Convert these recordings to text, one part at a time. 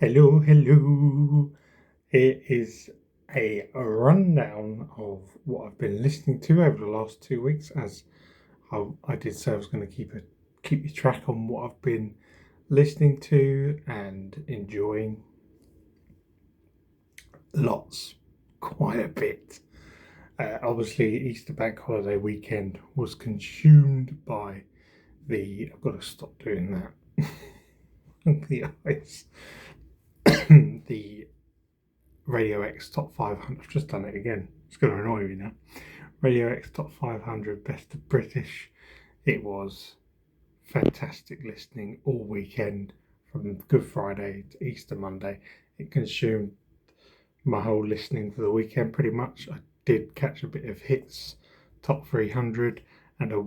Hello, hello. It is a rundown of what I've been listening to over the last 2 weeks. As I did say, I was going to keep you track on what I've been listening to and enjoying. Lots, quite a bit. Obviously, Easter Bank Holiday weekend was consumed by the. I've got to stop doing that. The ice. The Radio X Top 500. I've just done it again. It's going to annoy me now. Radio X Top 500 Best of British. It was fantastic listening all weekend from Good Friday to Easter Monday. It consumed my whole listening for the weekend pretty much. I did catch a bit of hits, Top 300, and I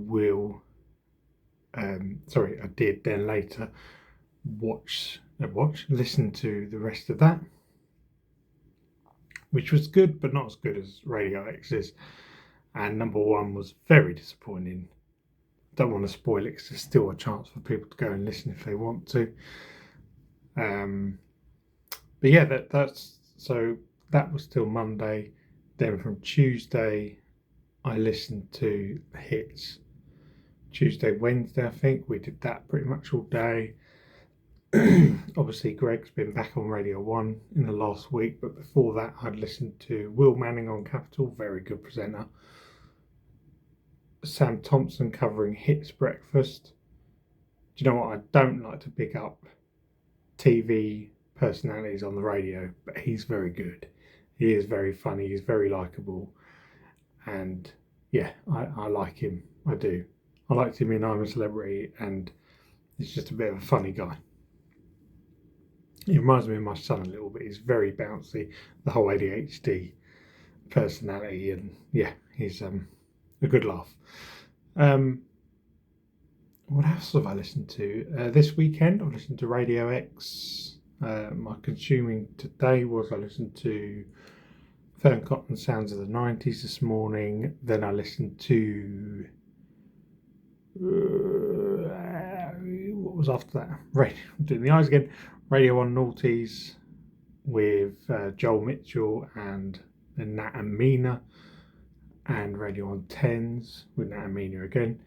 did then later listen to the rest of that, which was good, but not as good as Radio X's. And number one was very disappointing. Don't want to spoil it because there's still a chance for people to go and listen if they want to. But yeah, that was still Monday. Then from Tuesday, I listened to hits. Tuesday, Wednesday, I think we did that pretty much all day. Obviously, Greg's been back on Radio 1 in the last week, but before that, I'd listened to Will Manning on Capital, very good presenter. Sam Thompson covering Hits Breakfast. Do you know what? I don't like to pick up TV personalities on the radio, but he's very good. He is very funny, he's very likeable, and yeah, I like him. I do. I liked him in I'm a Celebrity, and he's just a bit of a funny guy. He reminds me of my son a little bit. He's very bouncy, the whole ADHD personality, and yeah, he's a good laugh. What else have I listened to? This weekend I've listened to Radio X. My consuming today was I listened to Fern Cotton Sounds of the 90s this morning. Then I listened to what was after that? I'm doing the eyes again. Radio 1 Naughties with Joel Mitchell and Nat and Mina, and Radio 1 Tens with Nat and Mina again.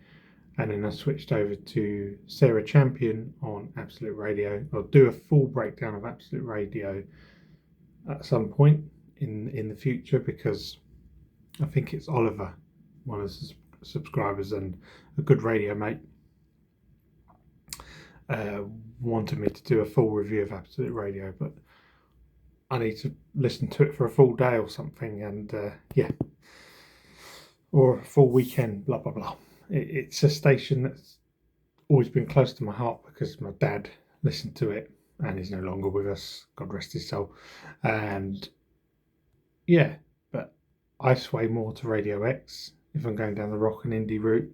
And then I switched over to Sarah Champion on Absolute Radio. I'll do a full breakdown of Absolute Radio at some point in the future, because I think it's Oliver, one of the subscribers and a good radio mate, wanted me to do a full review of Absolute Radio, but I need to listen to it for a full day or something, and or a full weekend, blah blah blah. It's a station that's always been close to my heart because my dad listened to it, and he's no longer with us, God rest his soul. And yeah, but I sway more to Radio X if I'm going down the rock and indie route,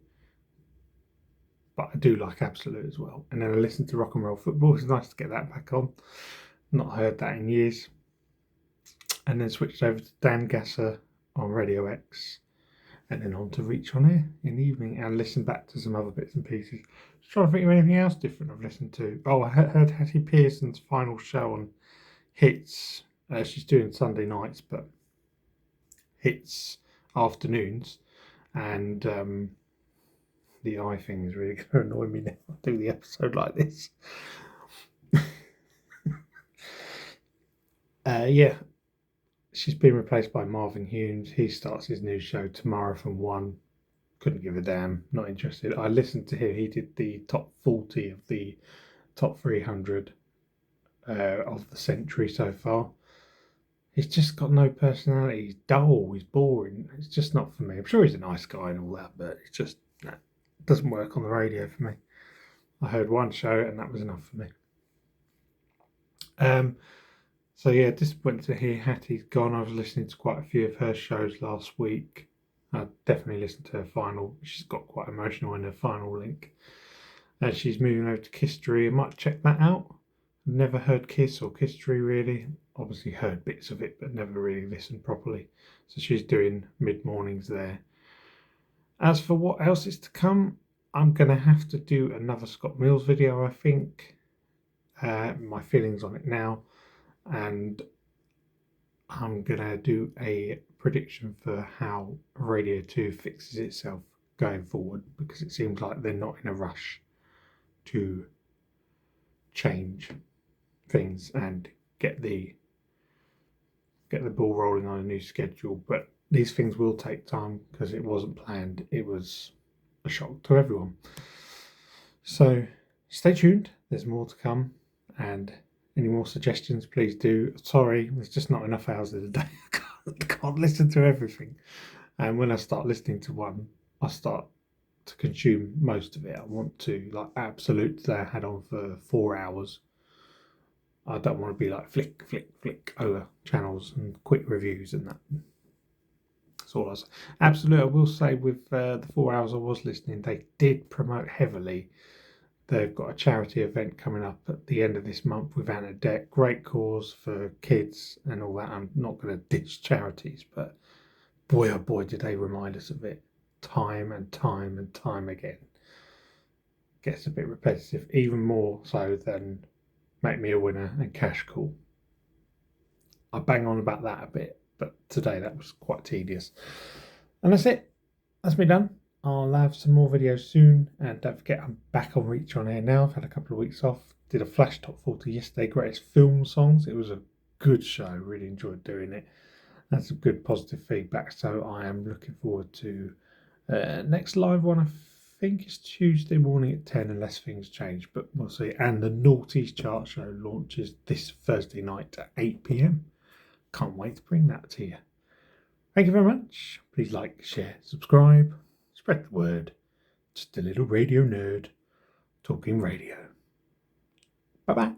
but I do like Absolute as well. And then I listen to Rock and Roll Football. It's nice to get that back on. Not heard that in years. And then switched over to Dan Gasser on Radio X, and then on to Reach on Air in the evening, and listen back to some other bits and pieces. Just trying to think of anything else different I've listened to. Oh, I heard Hattie Pearson's final show on Hits. She's doing Sunday nights, but Hits afternoons. And the eye thing is really going to annoy me now. I do the episode like this. Yeah. She's been replaced by Marvin Humes. He starts his new show tomorrow from 1. Couldn't give a damn. Not interested. I listened to him. He did the top 40 of the top 300 of the century so far. He's just got no personality. He's dull. He's boring. It's just not for me. I'm sure he's a nice guy and all that, but it's just it doesn't work on the radio for me. I heard one show and that was enough for me. So yeah, disappointed to hear Hattie's gone. I was listening to quite a few of her shows last week. I definitely listened to her final. She's got quite emotional in her final link. She's moving over to Kisstory. I might check that out. Never heard Kiss or Kisstory really. Obviously heard bits of it, but never really listened properly. So she's doing mid-mornings there. As for what else is to come, I'm going to have to do another Scott Mills video, I think. my feelings on it now, and I'm gonna do a prediction for how Radio 2 fixes itself going forward, because it seems like they're not in a rush to change things and get the ball rolling on a new schedule. But these things will take time because it wasn't planned. It was a shock to everyone. So stay tuned. There's more to come, and any more suggestions, please do. Sorry, there's just not enough hours in the day. I can't listen to everything. And when I start listening to one, I start to consume most of it. I want to, like Absolute today, I had on for 4 hours. I don't want to be like flick, flick, flick over channels and quick reviews and that. That's all I say. Absolute, I will say, with the 4 hours I was listening, they did promote heavily. They've got a charity event coming up at the end of this month with Anadette. Great cause for kids and all that. I'm not going to ditch charities, but boy, oh boy, did they remind us of it time and time and time again. Gets a bit repetitive, even more so than Make Me a Winner and Cash Call. I bang on about that a bit, but today that was quite tedious. And that's it. That's me done. I'll have some more videos soon, and don't forget I'm back on Reach on Air now. I've had a couple of weeks off. Did a Flash Top 40 yesterday, greatest film songs. It was a good show, really enjoyed doing it. Had some good positive feedback, so I am looking forward to next live one. I think it's Tuesday morning at 10 unless things change, but we'll see. And the Naughties Chart Show launches this Thursday night at 8 p.m. Can't wait to bring that to you. Thank you very much. Please like, share, subscribe, spread the word. Just a little radio nerd talking radio. Bye bye.